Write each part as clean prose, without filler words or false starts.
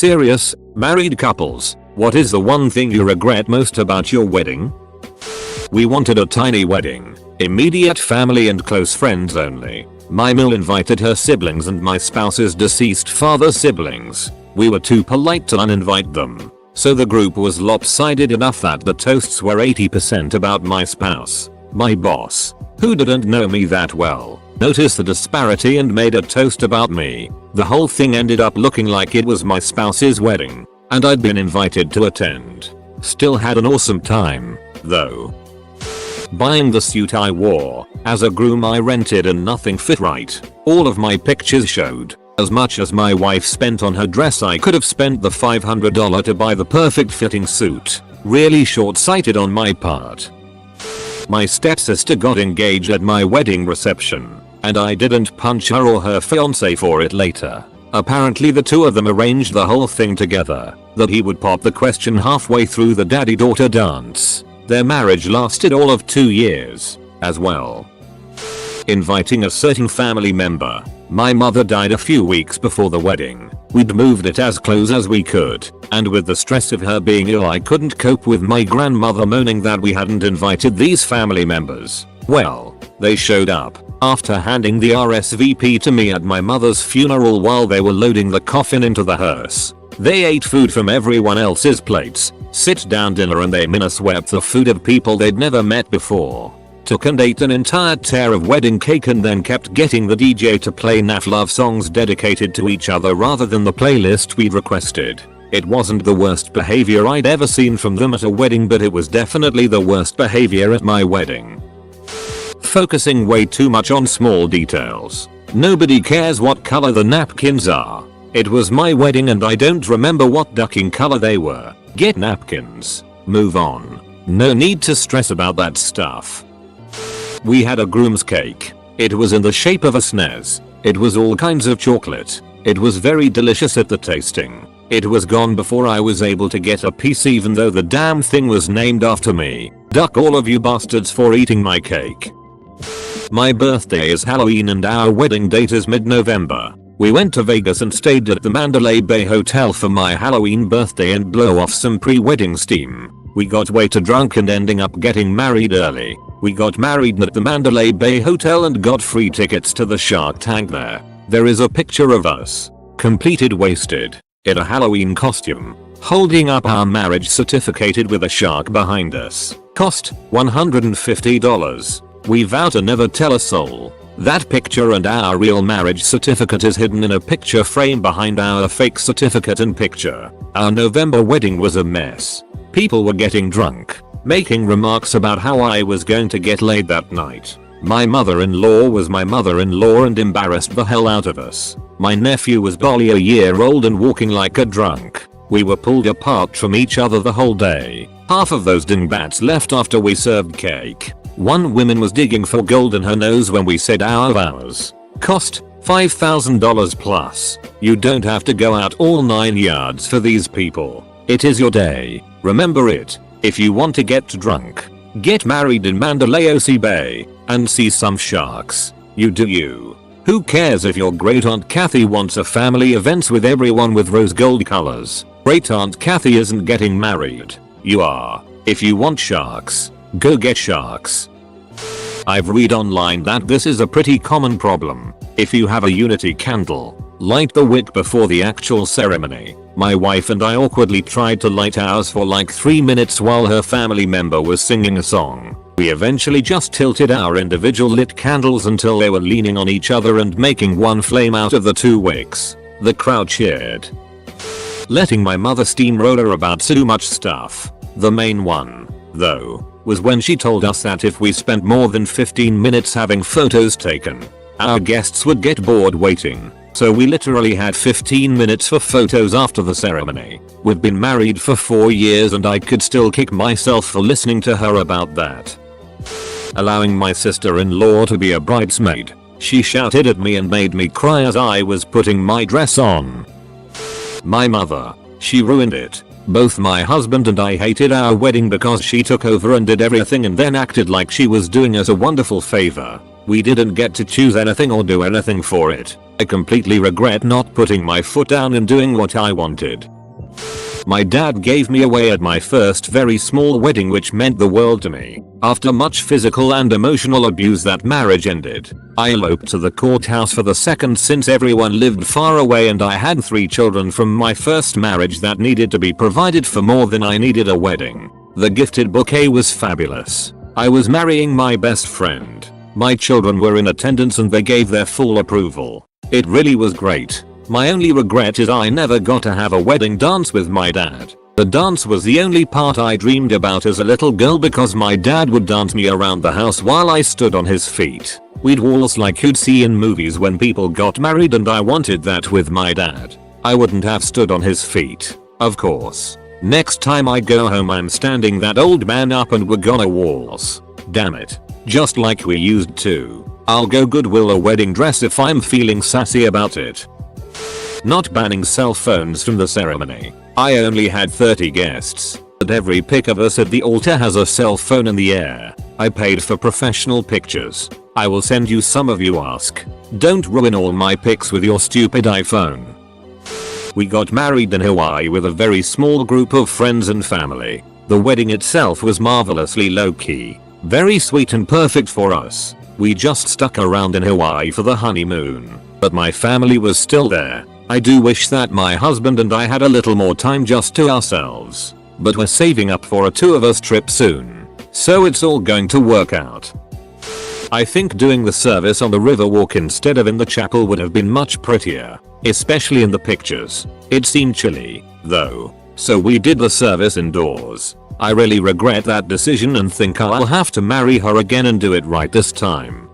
serious, married couples, what is the one thing you regret most about your wedding? We wanted a tiny wedding, immediate family and close friends only. My mum invited her siblings and my spouse's deceased father's siblings. We were too polite to uninvite them. So the group was lopsided enough that the toasts were 80% about my spouse. My boss, who didn't know me that well, noticed the disparity and made a toast about me. The whole thing ended up looking like it was my spouse's wedding, and I'd been invited to attend. Still had an awesome time, though. Buying the suit I wore, as a groom I rented and nothing fit right. All of my pictures showed. As much as my wife spent on her dress, I could have spent the $500 to buy the perfect fitting suit. Really short-sighted on my part. My stepsister got engaged at my wedding reception, and I didn't punch her or her fiance for it later. Apparently the two of them arranged the whole thing together, that he would pop the question halfway through the daddy-daughter dance. Their marriage lasted all of 2 years, as well. Inviting a certain family member. My mother died a few weeks before the wedding. We'd moved it as close as we could, and with the stress of her being ill I couldn't cope with my grandmother moaning that we hadn't invited these family members. Well, they showed up, after handing the RSVP to me at my mother's funeral while they were loading the coffin into the hearse. They ate food from everyone else's plates, sit-down dinner, and they minneswept the food of people they'd never met before. Took and ate an entire tear of wedding cake and then kept getting the DJ to play naff love songs dedicated to each other rather than the playlist we'd requested. It wasn't the worst behavior I'd ever seen from them at a wedding, but it was definitely the worst behavior at my wedding. Focusing way too much on small details. Nobody cares what color the napkins are. It was my wedding and I don't remember what ducking color they were. Get napkins. Move on. No need to stress about that stuff. We had a groom's cake. It was in the shape of a SNES. It was all kinds of chocolate. It was very delicious at the tasting. It was gone before I was able to get a piece, even though the damn thing was named after me. Duck all of you bastards for eating my cake. My birthday is Halloween and our wedding date is mid-November. We went to Vegas and stayed at the Mandalay Bay Hotel for my Halloween birthday and blow off some pre-wedding steam. We got way too drunk and ending up getting married early. We got married at the Mandalay Bay Hotel and got free tickets to the Shark Tank there. There is a picture of us, completed wasted, in a Halloween costume, holding up our marriage certificate with a shark behind us. Cost $150. We vow to never tell a soul. That picture and our real marriage certificate is hidden in a picture frame behind our fake certificate and picture. Our November wedding was a mess. People were getting drunk, making remarks about how I was going to get laid that night. My mother-in-law was my mother-in-law and embarrassed the hell out of us. My nephew was barely a year old and walking like a drunk. We were pulled apart from each other the whole day. Half of those dingbats left after we served cake. One woman was digging for gold in her nose when we said our vows. Cost $5,000 plus. You don't have to go out all 9 yards for these people. It is your day. Remember it. If you want to get drunk, get married in Mandalay Bay and see some sharks. You do you. Who cares if your great aunt Kathy wants a family event with everyone with rose gold colors? Great aunt Kathy isn't getting married. You are. If you want sharks, go get sharks. I've read online that this is a pretty common problem. If you have a unity candle, light the wick before the actual ceremony. My wife and I awkwardly tried to light ours for like 3 minutes while her family member was singing a song. We eventually just tilted our individual lit candles until they were leaning on each other and making one flame out of the 2 wicks. The crowd cheered. Letting my mother steamroller about too much stuff. The main one, though, was when she told us that if we spent more than 15 minutes having photos taken, our guests would get bored waiting. So we literally had 15 minutes for photos after the ceremony. We've been married for 4 years and I could still kick myself for listening to her about that. Allowing my sister-in-law to be a bridesmaid. She shouted at me and made me cry as I was putting my dress on. My mother. She ruined it. Both my husband and I hated our wedding because she took over and did everything and then acted like she was doing us a wonderful favor. We didn't get to choose anything or do anything for it. I completely regret not putting my foot down and doing what I wanted. My dad gave me away at my first very small wedding, which meant the world to me. After much physical and emotional abuse, that marriage ended. I eloped to the courthouse for the second since everyone lived far away, and I had 3 children from my first marriage that needed to be provided for more than I needed a wedding. The gifted bouquet was fabulous. I was marrying my best friend. My children were in attendance and they gave their full approval. It really was great. My only regret is I never got to have a wedding dance with my dad. The dance was the only part I dreamed about as a little girl because my dad would dance me around the house while I stood on his feet. We'd waltz like you'd see in movies when people got married, and I wanted that with my dad. I wouldn't have stood on his feet, of course. Next time I go home I'm standing that old man up and we're gonna waltz. Damn it. Just like we used to. I'll go Goodwill a wedding dress if I'm feeling sassy about it. Not banning cell phones from the ceremony. I only had 30 guests, but every pic of us at the altar has a cell phone in the air. I paid for professional pictures. I will send you some if you ask. Don't ruin all my pics with your stupid iPhone. We got married in Hawaii with a very small group of friends and family. The wedding itself was marvelously low-key. Very sweet and perfect for us. We just stuck around in Hawaii for the honeymoon. But my family was still there. I do wish that my husband and I had a little more time just to ourselves. But we're saving up for a 2 of us trip soon. So it's all going to work out. I think doing the service on the river walk instead of in the chapel would have been much prettier. Especially in the pictures. It seemed chilly, though. So we did the service indoors. I really regret that decision and think I'll have to marry her again and do it right this time.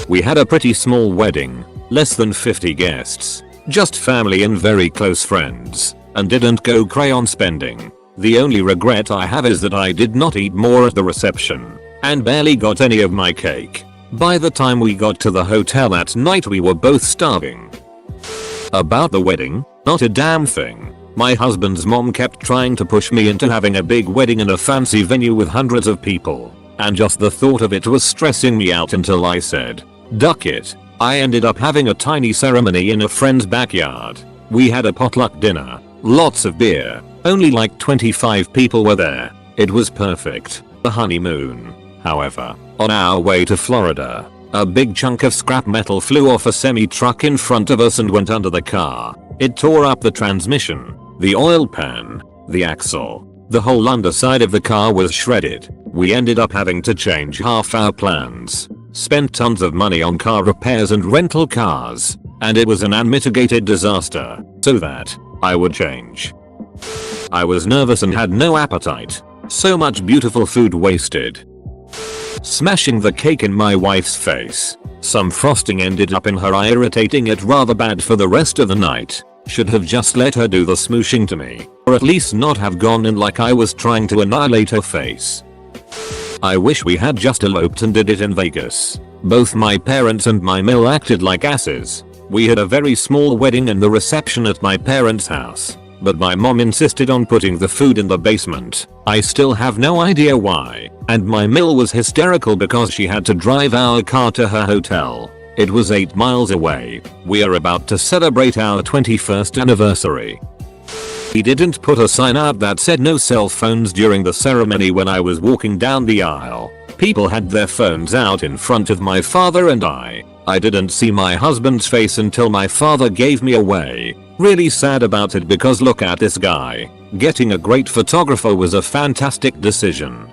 We had a pretty small wedding. Less than 50 guests. Just family and very close friends, and didn't go crayon spending. The only regret I have is that I did not eat more at the reception, and barely got any of my cake. By the time we got to the hotel that night we were both starving. About the wedding, not a damn thing. My husband's mom kept trying to push me into having a big wedding in a fancy venue with hundreds of people, and just the thought of it was stressing me out until I said, "Duck it." I ended up having a tiny ceremony in a friend's backyard. We had a potluck dinner, lots of beer, only like 25 people were there. It was perfect. The honeymoon. However, on our way to Florida, a big chunk of scrap metal flew off a semi-truck in front of us and went under the car. It tore up the transmission, the oil pan, the axle. The whole underside of the car was shredded. We ended up having to change half our plans. Spent tons of money on car repairs and rental cars, and it was an unmitigated disaster, so that I would change. I was nervous and had no appetite. So much beautiful food wasted. Smashing the cake in my wife's face. Some frosting ended up in her eye, irritating it rather bad for the rest of the night. Should have just let her do the smooshing to me, or at least not have gone in like I was trying to annihilate her face. I wish we had just eloped and did it in Vegas. Both my parents and my mill acted like asses. We had a very small wedding and the reception at my parents' house, but my mom insisted on putting the food in the basement. I still have no idea why, and my mill was hysterical because she had to drive our car to her hotel. It was 8 miles away. We are about to celebrate our 21st anniversary. He didn't put a sign out that said no cell phones during the ceremony when I was walking down the aisle. People had their phones out in front of my father and I. I didn't see my husband's face until my father gave me away. Really sad about it because look at this guy. Getting a great photographer was a fantastic decision.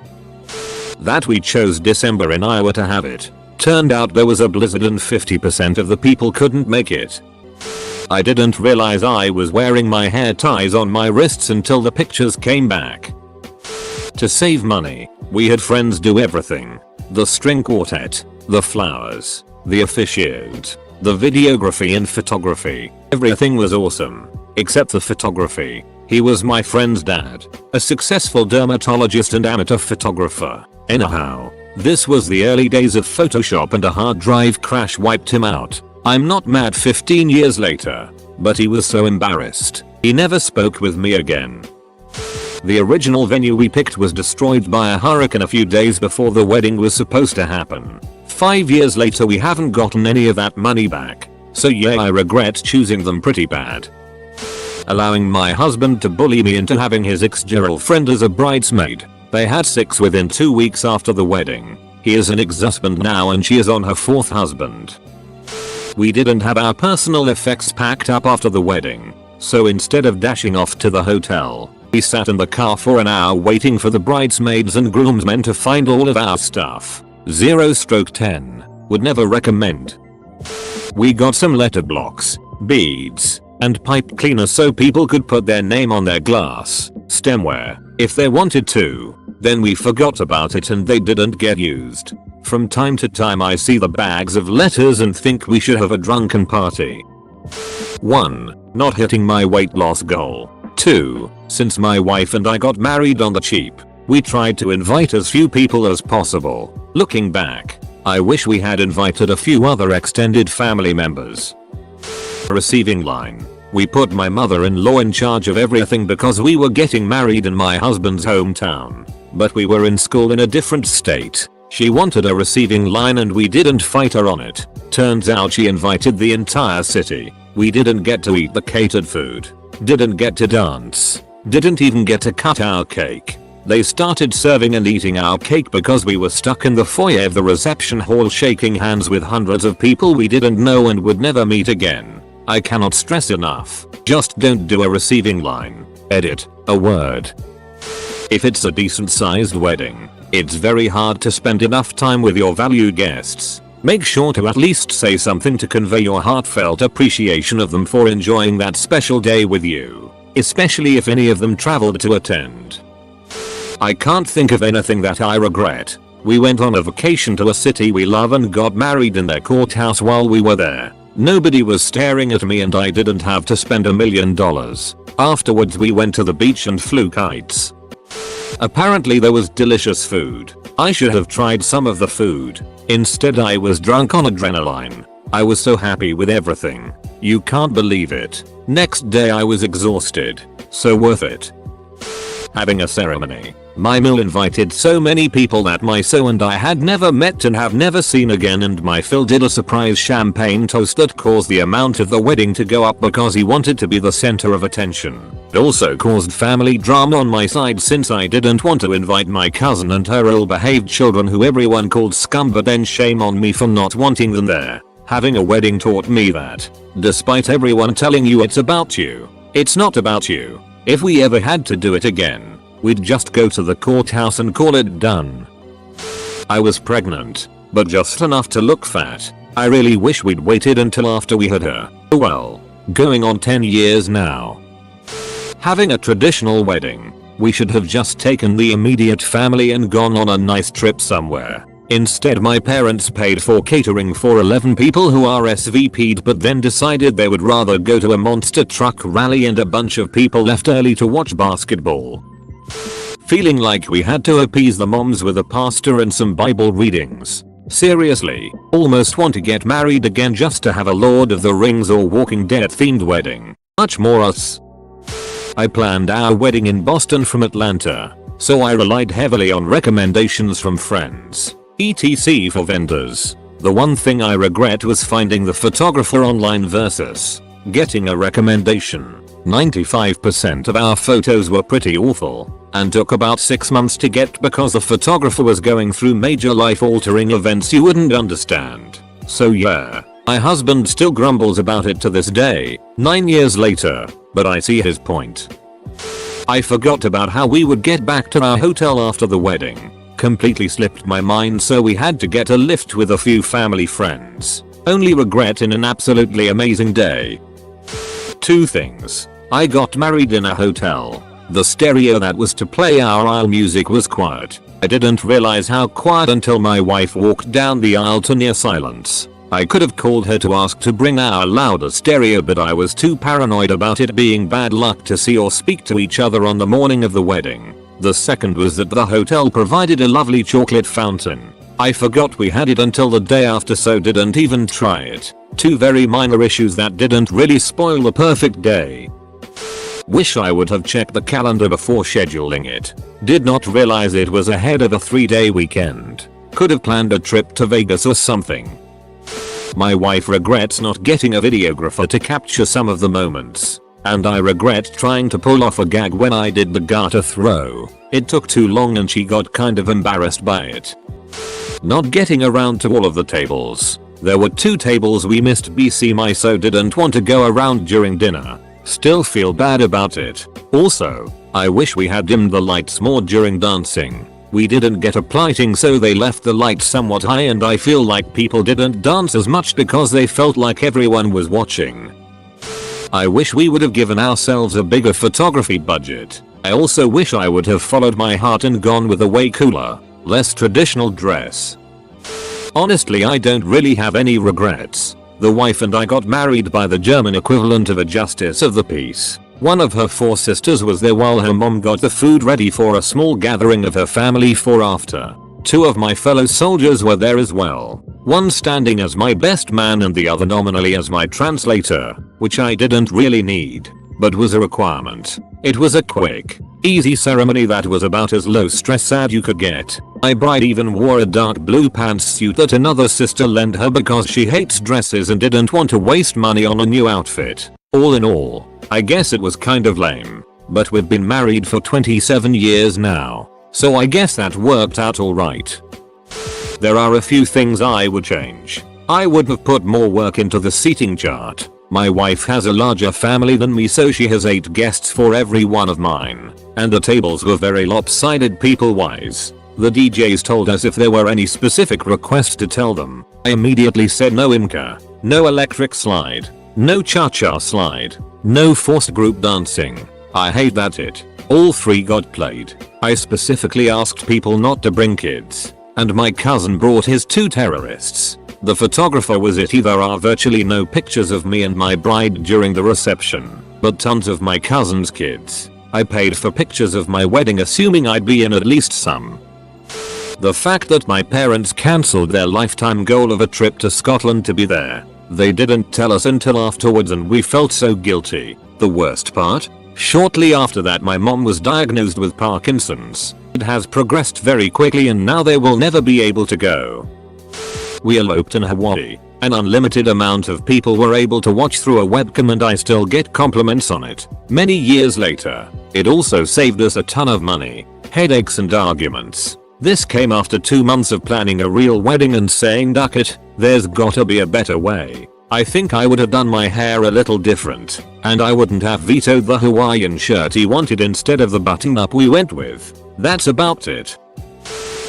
That we chose December in Iowa to have it. Turned out there was a blizzard and 50% of the people couldn't make it. I didn't realize I was wearing my hair ties on my wrists until the pictures came back. To save money, we had friends do everything. The string quartet, the flowers, the officiant, the videography and photography. Everything was awesome. Except the photography. He was my friend's dad, a successful dermatologist and amateur photographer. Anyhow, this was the early days of Photoshop and a hard drive crash wiped him out. I'm not mad 15 years later, but he was so embarrassed. He never spoke with me again. The original venue we picked was destroyed by a hurricane a few days before the wedding was supposed to happen. 5 years later we haven't gotten any of that money back. So yeah, I regret choosing them pretty bad. Allowing my husband to bully me into having his ex-girlfriend as a bridesmaid. They had 6 within 2 weeks after the wedding. He is an ex-husband now and she is on her 4th husband. We didn't have our personal effects packed up after the wedding, so instead of dashing off to the hotel, we sat in the car for an hour waiting for the bridesmaids and groomsmen to find all of our stuff. 0/10. Would never recommend. We got some letter blocks, beads, and pipe cleaner so people could put their name on their glass stemware if they wanted to. Then we forgot about it and they didn't get used. From time to time I see the bags of letters and think we should have a drunken party. 1. Not hitting my weight loss goal. 2. Since my wife and I got married on the cheap, we tried to invite as few people as possible. Looking back, I wish we had invited a few other extended family members. Receiving line. We put my mother-in-law in charge of everything because we were getting married in my husband's hometown. But we were in school in a different state. She wanted a receiving line and we didn't fight her on it. Turns out she invited the entire city. We didn't get to eat the catered food. Didn't get to dance. Didn't even get to cut our cake. They started serving and eating our cake because we were stuck in the foyer of the reception hall shaking hands with hundreds of people we didn't know and would never meet again. I cannot stress enough. Just don't do a receiving line. Edit. A word. If it's a decent sized wedding, it's very hard to spend enough time with your valued guests. Make sure to at least say something to convey your heartfelt appreciation of them for enjoying that special day with you, especially if any of them traveled to attend. I can't think of anything that I regret. We went on a vacation to a city we love and got married in their courthouse while we were there. Nobody was staring at me and I didn't have to spend $1 million. Afterwards we went to the beach and flew kites. Apparently there was delicious food. I should have tried some of the food. Instead I was drunk on adrenaline. I was so happy with everything. You can't believe it. Next day I was exhausted. So worth it. Having a ceremony. My mill invited so many people that my so and I had never met and have never seen again, and my Phil did a surprise champagne toast that caused the amount of the wedding to go up because he wanted to be the center of attention. It also caused family drama on my side since I didn't want to invite my cousin and her ill-behaved children who everyone called scum, but then shame on me for not wanting them there. Having a wedding taught me that, despite everyone telling you it's about you, it's not about you. If we ever had to do it again, we'd just go to the courthouse and call it done. I was pregnant, but just enough to look fat. I really wish we'd waited until after we had her. Oh well, going on 10 years now. Having a traditional wedding, we should have just taken the immediate family and gone on a nice trip somewhere. Instead my parents paid for catering for 11 people who RSVP'd, but then decided they would rather go to a monster truck rally and a bunch of people left early to watch basketball. Feeling like we had to appease the moms with a pastor and some Bible readings. Seriously, almost want to get married again just to have a Lord of the Rings or Walking Dead themed wedding. Much more us. I planned our wedding in Boston from Atlanta, so I relied heavily on recommendations from friends. etc. for vendors. The one thing I regret was finding the photographer online versus getting a recommendation. 95% of our photos were pretty awful and took about 6 months to get because the photographer was going through major life-altering events you wouldn't understand. So yeah, my husband still grumbles about it to this day, 9 years later, but I see his point. I forgot about how we would get back to our hotel after the wedding. Completely slipped my mind, so we had to get a lift with a few family friends. Only regret in an absolutely amazing day. 2 things. I got married in a hotel. The stereo that was to play our aisle music was quiet. I didn't realize how quiet until my wife walked down the aisle to near silence. I could have called her to ask to bring our louder stereo, but I was too paranoid about it being bad luck to see or speak to each other on the morning of the wedding. The second was that the hotel provided a lovely chocolate fountain. I forgot we had it until the day after, so didn't even try it. 2 very minor issues that didn't really spoil the perfect day. Wish I would have checked the calendar before scheduling it. Did not realize it was ahead of a 3-day weekend. Could have planned a trip to Vegas or something. My wife regrets not getting a videographer to capture some of the moments. And I regret trying to pull off a gag when I did the garter throw. It took too long and she got kind of embarrassed by it. Not getting around to all of the tables. There were 2 tables we missed BC my so didn't want to go around during dinner. Still feel bad about it. Also, I wish we had dimmed the lights more during dancing. We didn't get up lighting so they left the lights somewhat high and I feel like people didn't dance as much because they felt like everyone was watching. I wish we would have given ourselves a bigger photography budget. I also wish I would have followed my heart and gone with a way cooler, less traditional dress. Honestly, I don't really have any regrets. The wife and I got married by the German equivalent of a justice of the peace. One of her 4 sisters was there while her mom got the food ready for a small gathering of her family for after. 2 of my fellow soldiers were there as well. One standing as my best man and the other nominally as my translator, which I didn't really need, but was a requirement. It was a quick, easy ceremony that was about as low stress as you could get. My bride even wore a dark blue pantsuit that another sister lent her because she hates dresses and didn't want to waste money on a new outfit. All in all, I guess it was kind of lame, but we've been married for 27 years now, so I guess that worked out alright. There are a few things I would change. I would have put more work into the seating chart. My wife has a larger family than me so she has 8 guests for every one of mine, and the tables were very lopsided people wise. The DJs told us if there were any specific requests to tell them. I immediately said no imka, no electric slide, no cha-cha slide, no forced group dancing. I hate that it. All 3 got played. I specifically asked people not to bring kids, and my cousin brought his 2 terrorists. The photographer was it. There are virtually no pictures of me and my bride during the reception, but tons of my cousin's kids. I paid for pictures of my wedding assuming I'd be in at least some. The fact that my parents cancelled their lifetime goal of a trip to Scotland to be there. They didn't tell us until afterwards and we felt so guilty. The worst part? Shortly after that my mom was diagnosed with Parkinson's. It has progressed very quickly and now they will never be able to go. We eloped in Hawaii. An unlimited amount of people were able to watch through a webcam and I still get compliments on it. Many years later, it also saved us a ton of money, headaches and arguments. This came after 2 months of planning a real wedding and saying duck it, there's gotta be a better way. I think I would have done my hair a little different, and I wouldn't have vetoed the Hawaiian shirt he wanted instead of the button up we went with. That's about it.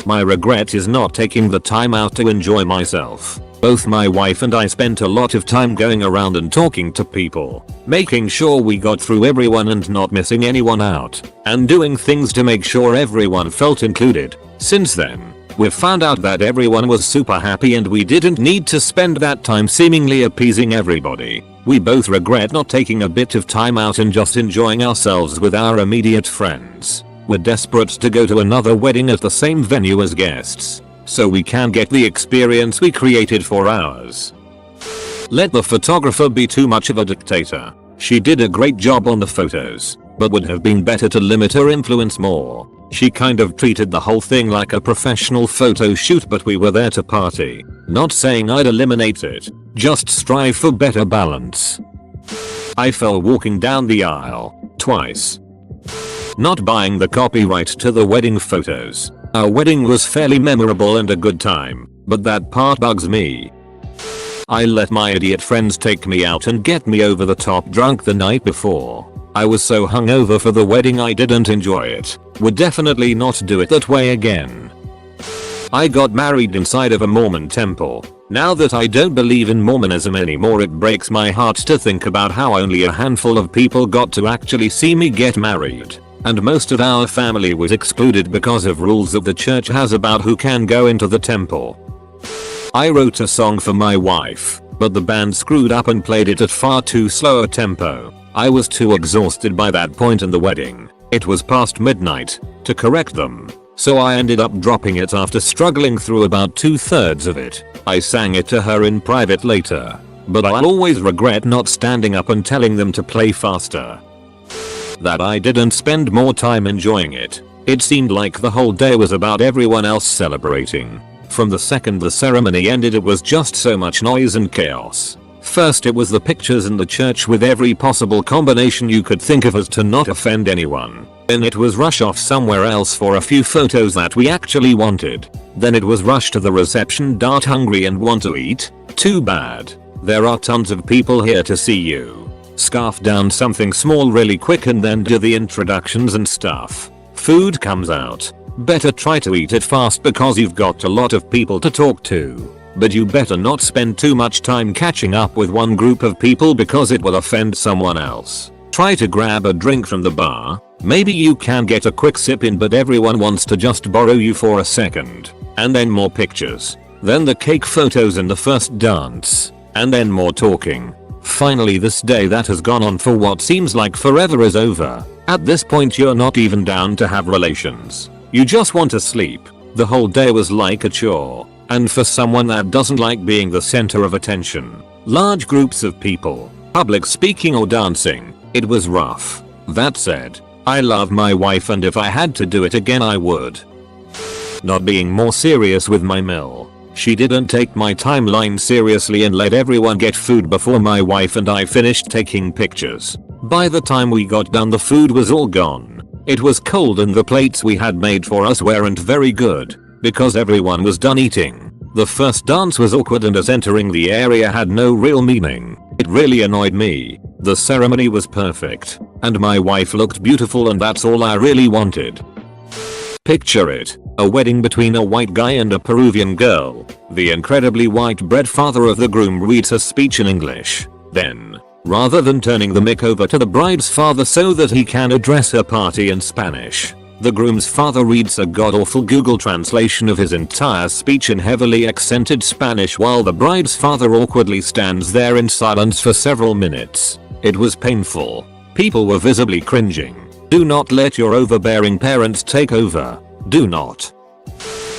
My regret is not taking the time out to enjoy myself. Both my wife and I spent a lot of time going around and talking to people, making sure we got through everyone and not missing anyone out, and doing things to make sure everyone felt included. Since then, we've found out that everyone was super happy and we didn't need to spend that time seemingly appeasing everybody. We both regret not taking a bit of time out and just enjoying ourselves with our immediate friends. We're desperate to go to another wedding at the same venue as guests, so we can get the experience we created for ours. Let the photographer be too much of a dictator. She did a great job on the photos, but would have been better to limit her influence more. She kind of treated the whole thing like a professional photo shoot, but we were there to party. Not saying I'd eliminate it, just strive for better balance. I fell walking down the aisle, twice. Not buying the copyright to the wedding photos. Our wedding was fairly memorable and a good time, but that part bugs me. I let my idiot friends take me out and get me over the top drunk the night before. I was so hungover for the wedding I didn't enjoy it. Would definitely not do it that way again. I got married inside of a Mormon temple. Now that I don't believe in Mormonism anymore, it breaks my heart to think about how only a handful of people got to actually see me get married. And most of our family was excluded because of rules that the church has about who can go into the temple. I wrote a song for my wife, but the band screwed up and played it at far too slow a tempo. I was too exhausted by that point in the wedding. It was past midnight to correct them, so I ended up dropping it after struggling through about 2/3 of it. I sang it to her in private later, but I'll always regret not standing up and telling them to play faster. That I didn't spend more time enjoying it. It seemed like the whole day was about everyone else celebrating. From the second the ceremony ended, it was just so much noise and chaos. First it was the pictures in the church with every possible combination you could think of as to not offend anyone. Then it was rush off somewhere else for a few photos that we actually wanted. Then it was rush to the reception. Hungry and want to eat? Too bad. There are tons of people here to see you. Scarf down something small really quick and then do the introductions and stuff. Food comes out. Better try to eat it fast because you've got a lot of people to talk to. But you better not spend too much time catching up with one group of people because it will offend someone else. Try to grab a drink from the bar. Maybe you can get a quick sip in but everyone wants to just borrow you for a second. And then more pictures. Then the cake photos and the first dance. And then more talking. Finally this day that has gone on for what seems like forever is over. At this point you're not even down to have relations. You just want to sleep. The whole day was like a chore. And for someone that doesn't like being the center of attention, large groups of people, public speaking or dancing, it was rough. That said, I love my wife and if I had to do it again I would. Not being more serious with my meal. She didn't take my timeline seriously and let everyone get food before my wife and I finished taking pictures. By the time we got done the food was all gone. It was cold and the plates we had made for us weren't very good. Because everyone was done eating. The first dance was awkward and us entering the area had no real meaning. It really annoyed me. The ceremony was perfect. And my wife looked beautiful and that's all I really wanted. Picture it. A wedding between a white guy and a Peruvian girl. The incredibly white bread father of the groom reads a speech in English. Then, rather than turning the mic over to the bride's father so that he can address her party in Spanish, the groom's father reads a god-awful Google translation of his entire speech in heavily accented Spanish while the bride's father awkwardly stands there in silence for several minutes. It was painful. People were visibly cringing. Do not let your overbearing parents take over. Do not.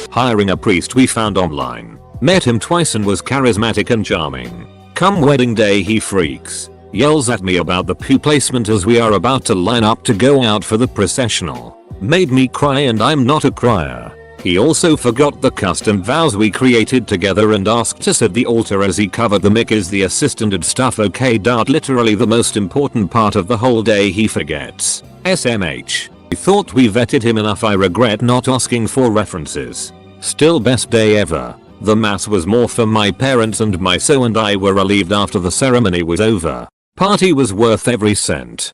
Hiring a priest we found online. Met him twice and was charismatic and charming. Come wedding day he freaks. Yells at me about the pew placement as we are about to line up to go out for the processional. Made me cry and I'm not a crier. He also forgot the custom vows we created together and asked us at the altar as he covered the mic is the assistant and stuff okay. Literally the most important part of the whole day he forgets. SMH. I thought we vetted him enough. I regret not asking for references. Still best day ever. The mass was more for my parents and my so and I were relieved after the ceremony was over. Party was worth every cent.